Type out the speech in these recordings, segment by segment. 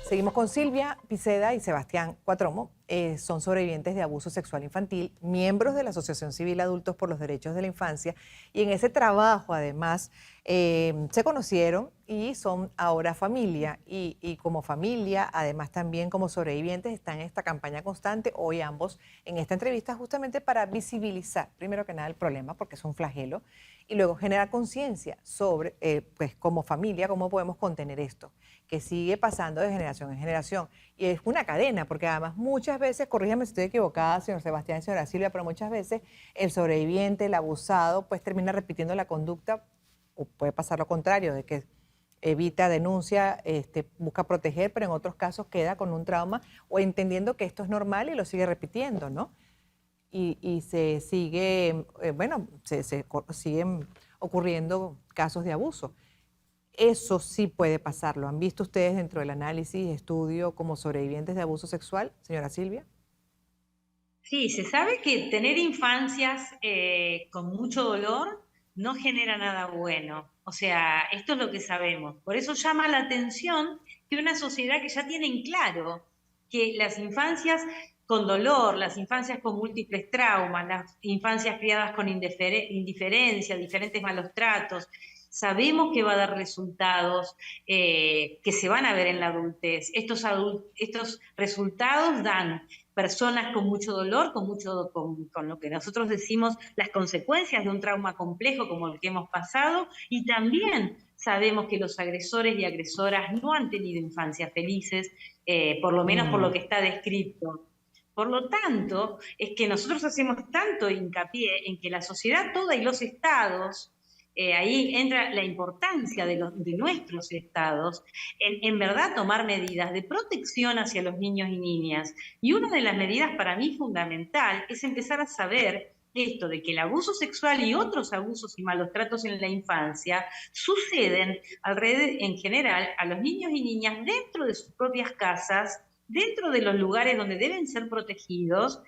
Seguimos con Silvia Piceda y Sebastián Cuatromo. Son sobrevivientes de abuso sexual infantil, miembros de la Asociación Civil Adultos por los Derechos de la Infancia. Y en ese trabajo, además, se conocieron y son ahora familia. Y como familia, además también como sobrevivientes, están en esta campaña constante, hoy ambos en esta entrevista, justamente para visibilizar, primero que nada, el problema, porque es un flagelo, y luego generar conciencia sobre, pues como familia, cómo podemos contener esto, que sigue pasando de generación en generación. Y es una cadena, porque además muchas veces, corríjame si estoy equivocada, señor Sebastián y señora Silvia, pero muchas veces el sobreviviente, el abusado, pues termina repitiendo la conducta, o puede pasar lo contrario, de que evita, denuncia, busca proteger, pero en otros casos queda con un trauma o entendiendo que esto es normal y lo sigue repitiendo, ¿no? Y se sigue, siguen ocurriendo casos de abuso. Eso sí puede pasar. ¿Lo han visto ustedes dentro del análisis, estudio como sobrevivientes de abuso sexual, señora Silvia? Sí, se sabe que tener infancias con mucho dolor no genera nada bueno. O sea, esto es lo que sabemos. Por eso llama la atención que una sociedad que ya tiene en claro que las infancias con dolor, las infancias con múltiples traumas, las infancias criadas con indiferencia, diferentes malos tratos, sabemos que va a dar resultados que se van a ver en la adultez. Estos resultados dan personas con mucho dolor, con lo que nosotros decimos las consecuencias de un trauma complejo como el que hemos pasado, y también sabemos que los agresores y agresoras no han tenido infancias felices, por lo menos por lo que está descrito. Por lo tanto, es que nosotros hacemos tanto hincapié en que la sociedad toda y los estados, ahí entra la importancia de nuestros estados, en verdad tomar medidas de protección hacia los niños y niñas. Y una de las medidas para mí fundamental es empezar a saber esto de que el abuso sexual y otros abusos y malos tratos en la infancia suceden alrededor, en general, a los niños y niñas dentro de sus propias casas, dentro de los lugares donde deben ser protegidos.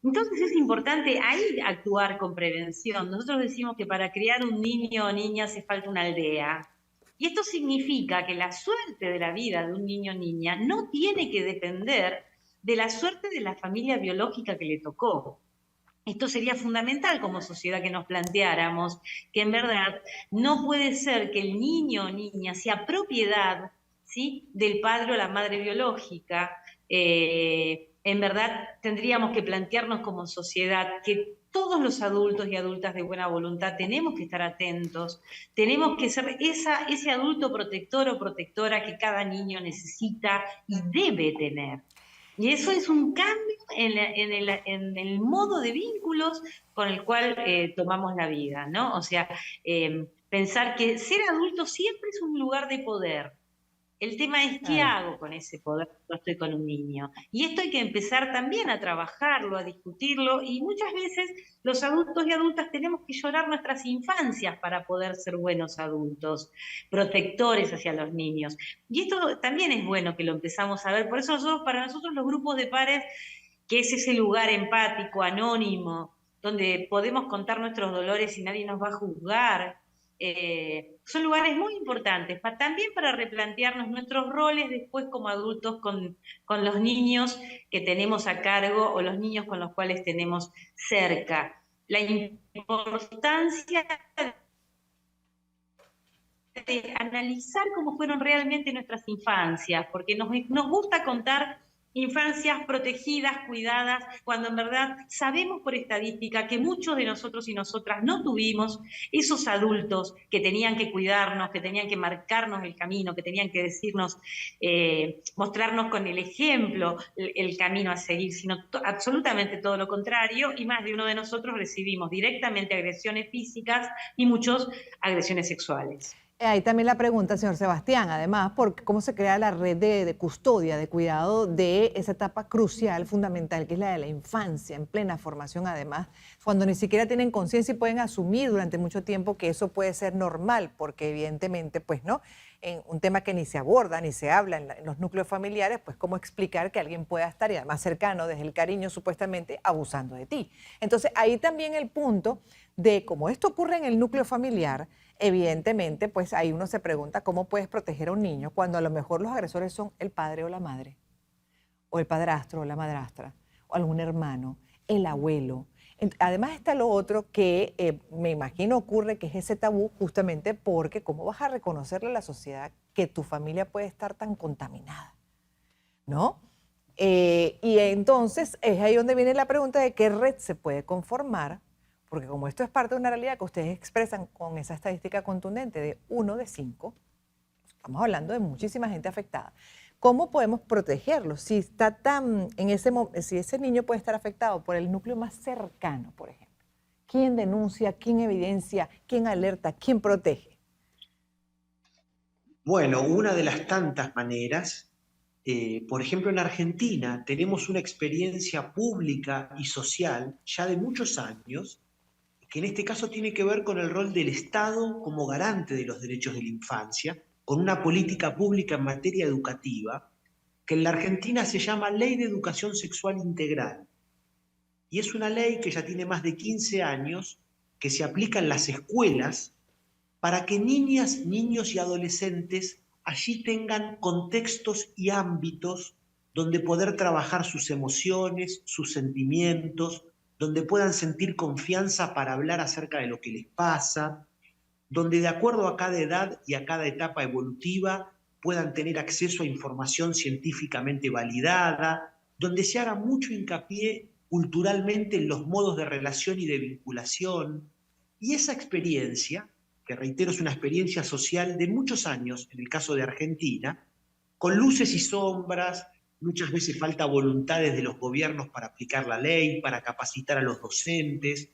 Entonces es importante ahí actuar con prevención. Nosotros decimos que para criar un niño o niña hace falta una aldea. Y esto significa que la suerte de la vida de un niño o niña no tiene que depender de la suerte de la familia biológica que le tocó. Esto sería fundamental como sociedad que nos planteáramos que en verdad no puede ser que el niño o niña sea propiedad, ¿sí?, del padre o la madre biológica. En verdad tendríamos que plantearnos como sociedad que todos los adultos y adultas de buena voluntad tenemos que estar atentos, tenemos que ser ese adulto protector o protectora que cada niño necesita y debe tener. Y eso es un cambio en el modo de vínculos con el cual tomamos la vida, ¿no? O sea, pensar que ser adulto siempre es un lugar de poder. El tema es qué Claro. hago con ese poder cuando estoy con un niño. Y esto hay que empezar también a trabajarlo, a discutirlo, y muchas veces los adultos y adultas tenemos que llorar nuestras infancias para poder ser buenos adultos, protectores hacia los niños. Y esto también es bueno que lo empezamos a ver. Por eso para nosotros los grupos de pares, que es ese lugar empático, anónimo, donde podemos contar nuestros dolores y nadie nos va a juzgar, son lugares muy importantes, también para replantearnos nuestros roles después como adultos con los niños que tenemos a cargo o los niños con los cuales tenemos cerca. La importancia de analizar cómo fueron realmente nuestras infancias, porque nos gusta contar infancias protegidas, cuidadas, cuando en verdad sabemos por estadística que muchos de nosotros y nosotras no tuvimos esos adultos que tenían que cuidarnos, que tenían que marcarnos el camino, que tenían que decirnos, mostrarnos con el ejemplo el camino a seguir, sino absolutamente todo lo contrario, y más de uno de nosotros recibimos directamente agresiones físicas y muchos agresiones sexuales. Ahí también la pregunta, señor Sebastián, además, cómo se crea la red de custodia, de cuidado de esa etapa crucial, fundamental, que es la de la infancia, en plena formación, además, cuando ni siquiera tienen conciencia y pueden asumir durante mucho tiempo que eso puede ser normal, porque evidentemente, pues no, en un tema que ni se aborda, ni se habla en los núcleos familiares, pues cómo explicar que alguien pueda estar, y además cercano, desde el cariño supuestamente, abusando de ti. Entonces ahí también el punto de cómo esto ocurre en el núcleo familiar, evidentemente, pues ahí uno se pregunta cómo puedes proteger a un niño cuando a lo mejor los agresores son el padre o la madre, o el padrastro o la madrastra, o algún hermano, el abuelo. Además está lo otro que me imagino ocurre, que es ese tabú, justamente porque ¿cómo vas a reconocerle a la sociedad que tu familia puede estar tan contaminada? ¿No? Y entonces es ahí donde viene la pregunta de qué red se puede conformar, porque como esto es parte de una realidad que ustedes expresan con esa estadística contundente de 1 de 5, estamos hablando de muchísima gente afectada. ¿Cómo podemos protegerlo? Si está si ese niño puede estar afectado por el núcleo más cercano, por ejemplo. ¿Quién denuncia? ¿Quién evidencia? ¿Quién alerta? ¿Quién protege? Bueno, una de las tantas maneras, por ejemplo, en Argentina tenemos una experiencia pública y social ya de muchos años, que en este caso tiene que ver con el rol del Estado como garante de los derechos de la infancia, con una política pública en materia educativa, que en la Argentina se llama Ley de Educación Sexual Integral. Y es una ley que ya tiene más de 15 años, que se aplica en las escuelas para que niñas, niños y adolescentes allí tengan contextos y ámbitos donde poder trabajar sus emociones, sus sentimientos, donde puedan sentir confianza para hablar acerca de lo que les pasa, donde de acuerdo a cada edad y a cada etapa evolutiva puedan tener acceso a información científicamente validada, donde se haga mucho hincapié culturalmente en los modos de relación y de vinculación. Y esa experiencia, que reitero es una experiencia social de muchos años, en el caso de Argentina, con luces y sombras, muchas veces falta voluntades de los gobiernos para aplicar la ley, para capacitar a los docentes,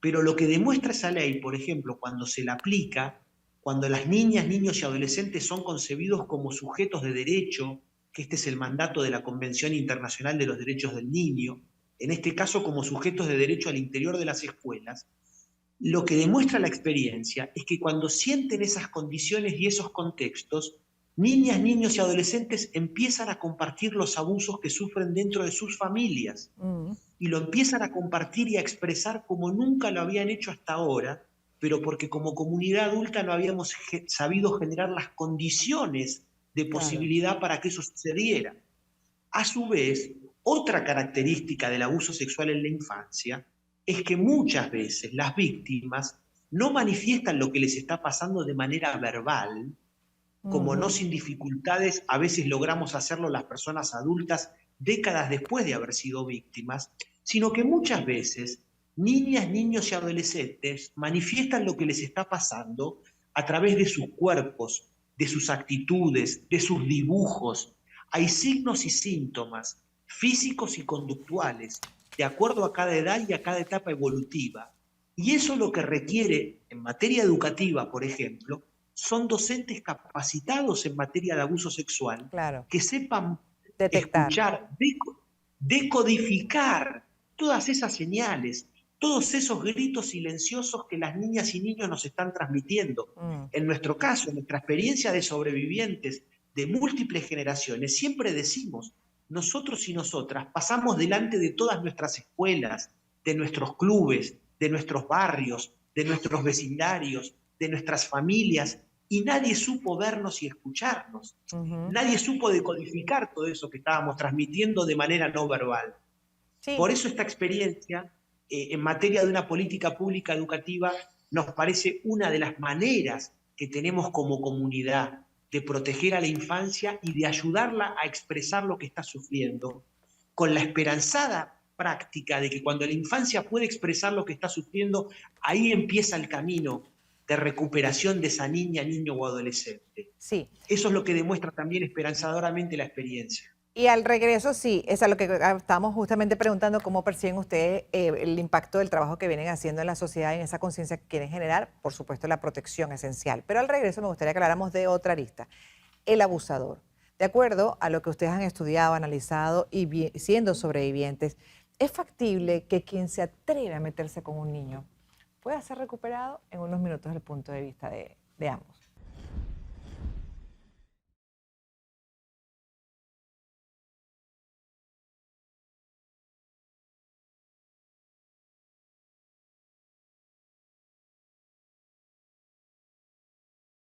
pero lo que demuestra esa ley, por ejemplo, cuando se la aplica, cuando las niñas, niños y adolescentes son concebidos como sujetos de derecho, que este es el mandato de la Convención Internacional de los Derechos del Niño, en este caso como sujetos de derecho al interior de las escuelas, lo que demuestra la experiencia es que cuando sienten esas condiciones y esos contextos, niñas, niños y adolescentes empiezan a compartir los abusos que sufren dentro de sus familias y lo empiezan a compartir y a expresar como nunca lo habían hecho hasta ahora, pero porque como comunidad adulta no habíamos sabido generar las condiciones de posibilidad para que eso sucediera. A su vez, otra característica del abuso sexual en la infancia es que muchas veces las víctimas no manifiestan lo que les está pasando de manera verbal, como no sin dificultades a veces logramos hacerlo las personas adultas décadas después de haber sido víctimas, sino que muchas veces niñas, niños y adolescentes manifiestan lo que les está pasando a través de sus cuerpos, de sus actitudes, de sus dibujos. Hay signos y síntomas físicos y conductuales de acuerdo a cada edad y a cada etapa evolutiva. Y eso lo que requiere en materia educativa, por ejemplo, son docentes capacitados en materia de abuso sexual, que sepan detectar, escuchar, decodificar todas esas señales, todos esos gritos silenciosos que las niñas y niños nos están transmitiendo. En nuestro caso, en nuestra experiencia de sobrevivientes de múltiples generaciones, siempre decimos, nosotros y nosotras pasamos delante de todas nuestras escuelas, de nuestros clubes, de nuestros barrios, de nuestros vecindarios, de nuestras familias, y nadie supo vernos y escucharnos. Nadie supo decodificar todo eso que estábamos transmitiendo de manera no verbal. Sí. Por eso esta experiencia, en materia de una política pública educativa, nos parece una de las maneras que tenemos como comunidad de proteger a la infancia y de ayudarla a expresar lo que está sufriendo, con la esperanzada práctica de que cuando la infancia puede expresar lo que está sufriendo, ahí empieza el camino de recuperación de esa niña, niño o adolescente. Sí. Eso es lo que demuestra también esperanzadoramente la experiencia. Y al regreso, sí, es a lo que estábamos justamente preguntando, cómo perciben ustedes el impacto del trabajo que vienen haciendo en la sociedad, en esa conciencia que quieren generar, por supuesto la protección esencial. Pero al regreso me gustaría que habláramos de otra arista, el abusador. De acuerdo a lo que ustedes han estudiado, analizado y siendo sobrevivientes, ¿es factible que quien se atreve a meterse con un niño pueda ser recuperado? En unos minutos desde el punto de vista de ambos.